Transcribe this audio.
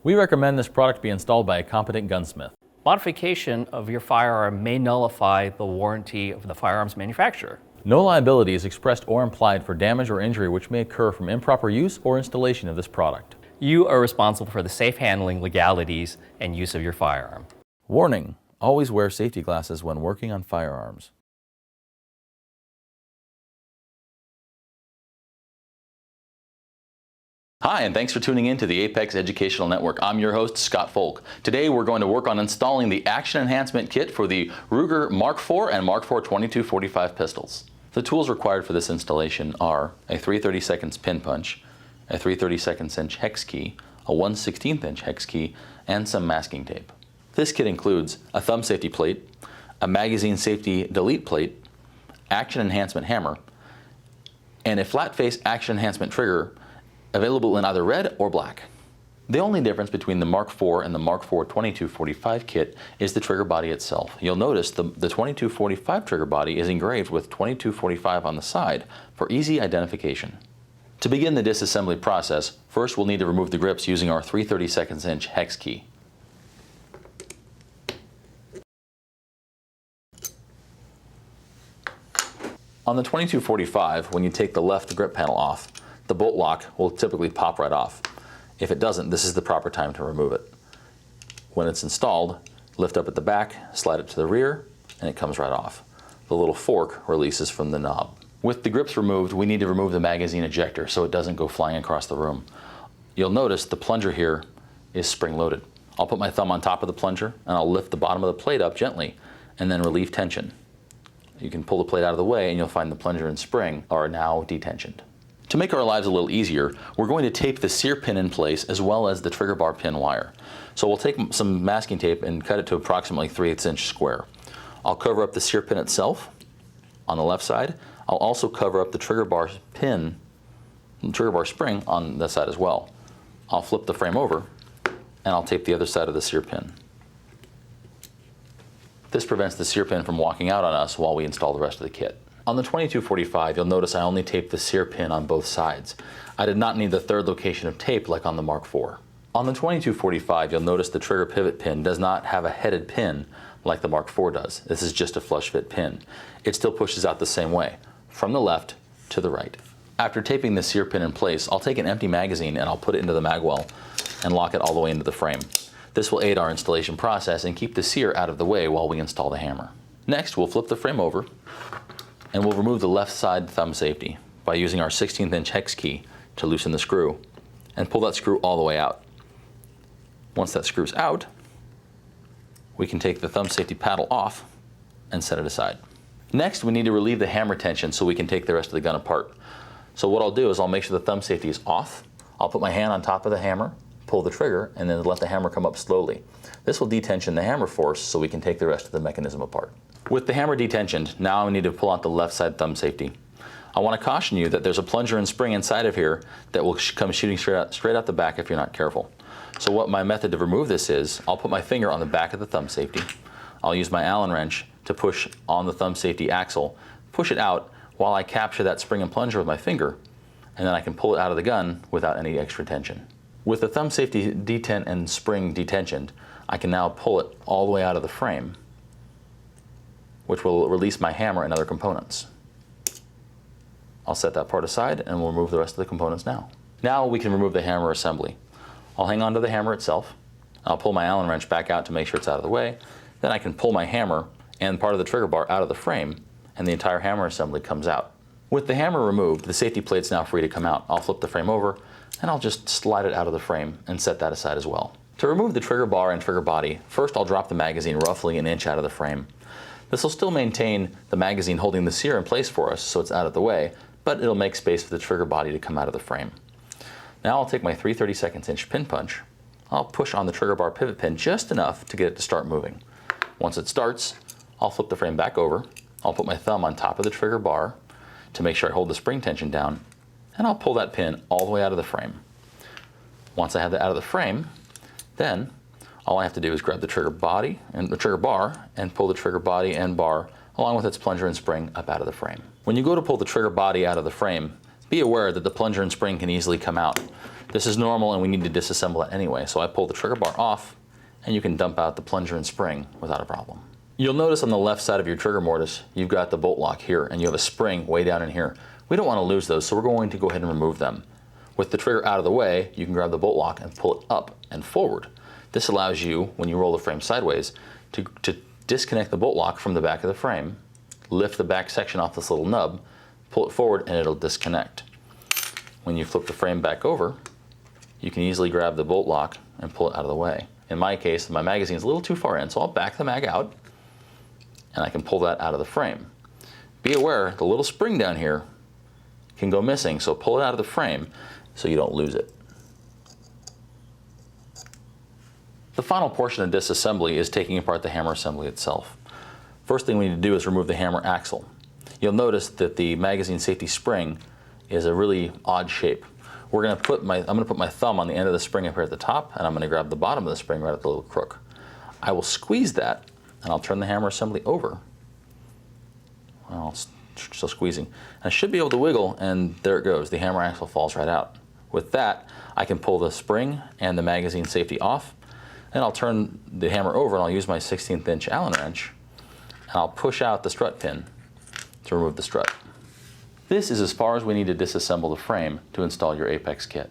We recommend this product be installed by a competent gunsmith. Modification of your firearm may nullify the warranty of the firearm's manufacturer. No liability is expressed or implied for damage or injury which may occur from improper use or installation of this product. You are responsible for the safe handling, legalities, and use of your firearm. Warning: always wear safety glasses when working on firearms. Hi, and thanks for tuning in to the Apex Educational Network. I'm your host, Scott Folk. Today we're going to work on installing the Action Enhancement Kit for the Ruger Mark IV and Mark IV 22-45 pistols. The tools required for this installation are a 3/32 pin punch, a 3/32 inch hex key, a 1/16 inch hex key, and some masking tape. This kit includes a thumb safety plate, a magazine safety delete plate, action enhancement hammer, and a flat face action enhancement trigger available in either red or black. The only difference between the Mark IV and the Mark IV 22-45 kit is the trigger body itself. You'll notice the 22-45 trigger body is engraved with 22-45 on the side for easy identification. To begin the disassembly process, first we'll need to remove the grips using our 3/32 inch hex key. On the 22-45, when you take the left grip panel off, the bolt lock will typically pop right off. If it doesn't, this is the proper time to remove it. When it's installed, lift up at the back, slide it to the rear, and it comes right off. The little fork releases from the knob. With the grips removed, we need to remove the magazine ejector so it doesn't go flying across the room. You'll notice the plunger here is spring-loaded. I'll put my thumb on top of the plunger and I'll lift the bottom of the plate up gently and then relieve tension. You can pull the plate out of the way and you'll find the plunger and spring are now detensioned. To make our lives a little easier, we're going to tape the sear pin in place as well as the trigger bar pin wire. So we'll take some masking tape and cut it to approximately 3/8 inch square. I'll cover up the sear pin itself on the left side. I'll also cover up the trigger bar pin, trigger bar spring on this side as well. I'll flip the frame over and I'll tape the other side of the sear pin. This prevents the sear pin from walking out on us while we install the rest of the kit. On the 22-45, you'll notice I only taped the sear pin on both sides. I did not need the third location of tape like on the Mark IV. On the 22-45, you'll notice the trigger pivot pin does not have a headed pin like the Mark IV does. This is just a flush fit pin. It still pushes out the same way, from the left to the right. After taping the sear pin in place, I'll take an empty magazine and I'll put it into the mag well and lock it all the way into the frame. This will aid our installation process and keep the sear out of the way while we install the hammer. Next, we'll flip the frame over and we'll remove the left side thumb safety by using our 16th inch hex key to loosen the screw and pull that screw all the way out. Once that screw's out, we can take the thumb safety paddle off and set it aside. Next, we need to relieve the hammer tension so we can take the rest of the gun apart. So what I'll do is I'll make sure the thumb safety is off. I'll put my hand on top of the hammer, pull the trigger, and then let the hammer come up slowly. This will detension the hammer force so we can take the rest of the mechanism apart. With the hammer detensioned, now I need to pull out the left side thumb safety. I want to caution you that there's a plunger and spring inside of here that will come shooting straight out the back if you're not careful. So what my method to remove this is, I'll put my finger on the back of the thumb safety. I'll use my Allen wrench to push on the thumb safety axle, push it out while I capture that spring and plunger with my finger, and then I can pull it out of the gun without any extra tension. With the thumb safety detent and spring detensioned, I can now pull it all the way out of the frame, which will release my hammer and other components. I'll set that part aside and we'll remove the rest of the components now. Now we can remove the hammer assembly. I'll hang on to the hammer itself. I'll pull my Allen wrench back out to make sure it's out of the way. Then I can pull my hammer and part of the trigger bar out of the frame and the entire hammer assembly comes out. With the hammer removed, the safety plate's now free to come out. I'll flip the frame over and I'll just slide it out of the frame and set that aside as well. To remove the trigger bar and trigger body, first I'll drop the magazine roughly an inch out of the frame. This will still maintain the magazine holding the sear in place for us so it's out of the way, but it'll make space for the trigger body to come out of the frame. Now I'll take my 3/32 inch pin punch. I'll push on the trigger bar pivot pin just enough to get it to start moving. Once it starts, I'll flip the frame back over. I'll put my thumb on top of the trigger bar to make sure I hold the spring tension down, and I'll pull that pin all the way out of the frame. Once I have that out of the frame, then all I have to do is grab the trigger body and the trigger bar and pull the trigger body and bar along with its plunger and spring up out of the frame. When you go to pull the trigger body out of the frame, Be aware that the plunger and spring can easily come out. This is normal and we need to disassemble it anyway, so I pull the trigger bar off and you can dump out the plunger and spring without a problem. You'll notice on the left side of your trigger mortise, you've got the bolt lock here and you have a spring way down in here. We don't want to lose those, so we're going to go ahead and remove them. With the trigger out of the way, you can grab the bolt lock and pull it up and forward. This allows you, when you roll the frame sideways, to disconnect the bolt lock from the back of the frame, lift the back section off this little nub, pull it forward, and it'll disconnect. When you flip the frame back over, you can easily grab the bolt lock and pull it out of the way. In my case, my magazine is a little too far in, so I'll back the mag out, and I can pull that out of the frame. Be aware, the little spring down here can go missing, so pull it out of the frame so you don't lose it. The final portion of disassembly is taking apart the hammer assembly itself. First thing we need to do is remove the hammer axle. You'll notice that the magazine safety spring is a really odd shape. I'm going to put my thumb on the end of the spring up here at the top, and I'm going to grab the bottom of the spring right at the little crook. I will squeeze that, and I'll turn the hammer assembly over. Well, it's still squeezing. And I should be able to wiggle, and there it goes. The hammer axle falls right out. With that, I can pull the spring and the magazine safety off, and I'll turn the hammer over, and I'll use my 16th inch Allen wrench, and I'll push out the strut pin to remove the strut. This is as far as we need to disassemble the frame to install your Apex kit.